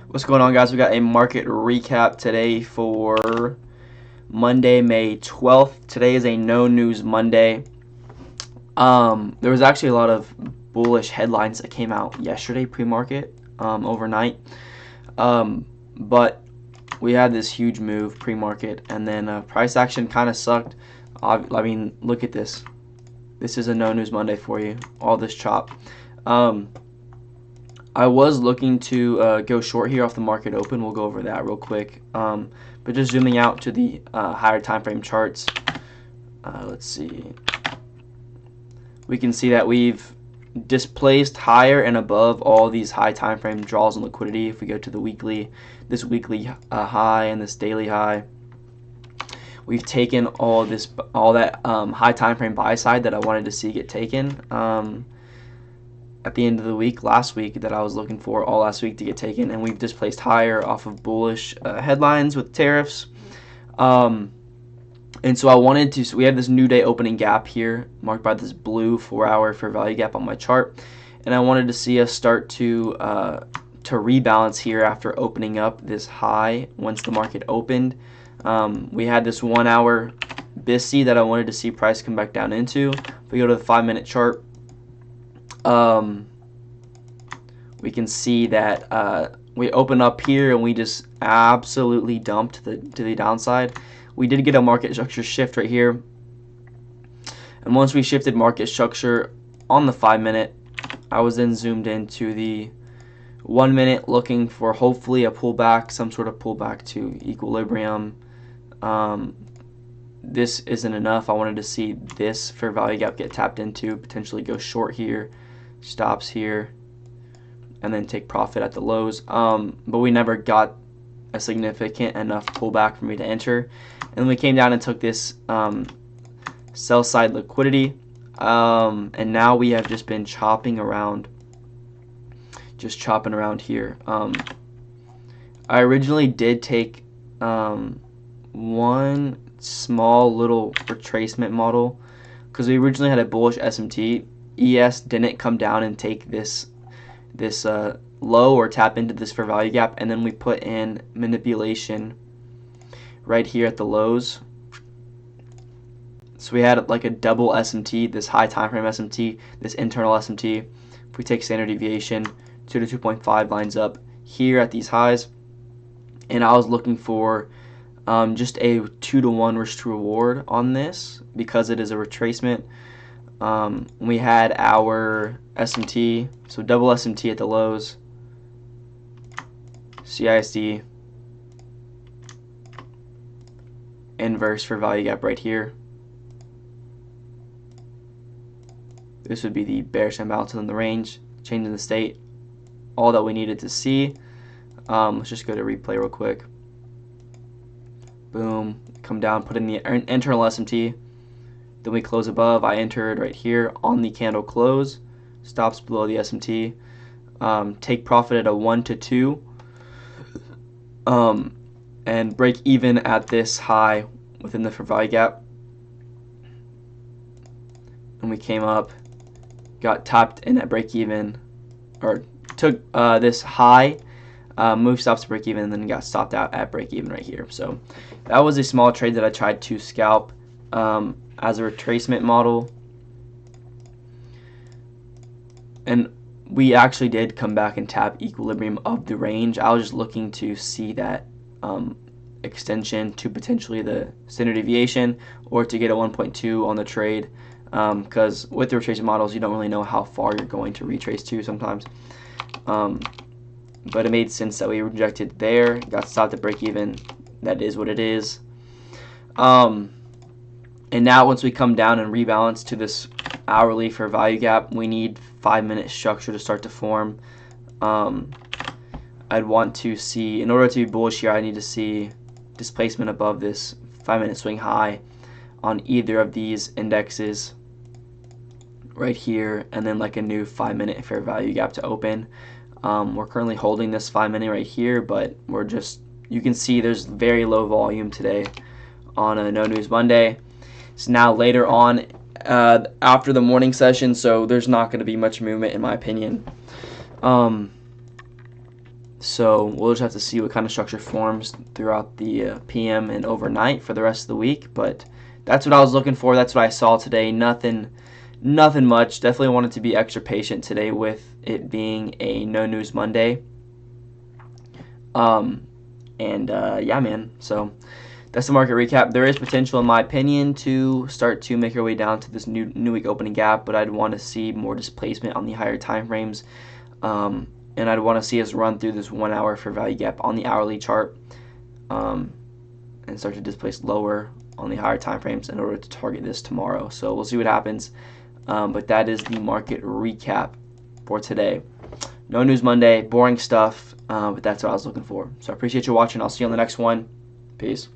What's going on, guys? We got a market recap today for Monday, May 12th. Today is a no news Monday. There was actually a lot of bullish headlines that came out yesterday pre-market, overnight. But we had this huge move pre-market, and then price action kind of sucked. I mean, look at this. This is a no news Monday for you. All this chop. I was looking to go short here off the market open. We'll go over that real quick. But just zooming out to the higher time frame charts, let's see. We can see that we've displaced higher and above all these high time frame draws and liquidity. If we go to the weekly, this weekly high and this daily high, we've taken all that high time frame buy side that I wanted to see get taken. At the end of the week, last week, that I was looking for all last week to get taken, and we've displaced higher off of bullish headlines with tariffs. And so I wanted to, so we had this new day opening gap here marked by this blue 4-hour fair value gap on my chart, and I wanted to see us start to rebalance here after opening up this high once the market opened. We had this 1-hour BIST that I wanted to see price come back down into. If we go to the 5-minute chart, we can see that we open up here and we just absolutely dumped to the downside. We did get a market structure shift right here, and once we shifted market structure on the 5-minute, I was then zoomed into the 1-minute looking for hopefully a pullback, some sort of pullback to equilibrium. This isn't enough. I wanted to see this fair value gap get tapped into, potentially go short here, stops here, and then take profit at the lows. But we never got a significant enough pullback for me to enter. And we came down and took this sell side liquidity. And now we have just been chopping around here. I originally did take one small little retracement model because we originally had a bullish SMT. ES didn't come down and take this low or tap into this fair value gap, and then we put in manipulation right here at the lows. So we had like a double SMT, this high time frame SMT, this internal SMT. If we take standard deviation, 2 to 2.5 lines up here at these highs, and I was looking for just a 2-to-1 risk to reward on this because it is a retracement. We had our SMT, so double SMT at the lows, CISD, inverse for value gap right here. This would be the bearish imbalance in the range, change in the state, all that we needed to see. Let's just go to replay real quick. Boom, come down, put in the internal SMT. Then we close above. I entered right here on the candle close, stops below the SMT. Take profit at a 1 to 2, and break even at this high within the fair value gap. And we came up, got tapped in at break even, or took this high, move stops to break even, and then got stopped out at break even right here. So that was a small trade that I tried to scalp as a retracement model, and we actually did come back and tap equilibrium of the range. I was just looking to see that extension to potentially the standard deviation or to get a 1.2 on the trade, because with the retracement models you don't really know how far you're going to retrace to sometimes. But it made sense that we rejected there, got stopped at break even. That is what it is. And now once we come down and rebalance to this hourly fair value gap, we need 5-minute structure to start to form. I'd want to see, in order to be bullish here, I need to see displacement above this 5-minute swing high on either of these indexes right here, and then like a new 5-minute fair value gap to open. We're currently holding this 5-minute right here, but we're just, you can see there's very low volume today on a no news Monday. It's now later on after the morning session, so there's not going to be much movement in my opinion. So we'll just have to see what kind of structure forms throughout the PM and overnight for the rest of the week. But that's what I was looking for. That's what I saw today. Nothing much. Definitely wanted to be extra patient today with it being a no news Monday. Yeah, man. So that's the market recap. There is potential, in my opinion, to start to make our way down to this new week opening gap, but I'd want to see more displacement on the higher time frames. And I'd want to see us run through this 1 hour fair value gap on the hourly chart and start to displace lower on the higher time frames in order to target this tomorrow. So we'll see what happens. But that is the market recap for today. No news Monday, boring stuff, but that's what I was looking for. So I appreciate you watching. I'll see you on the next one. Peace.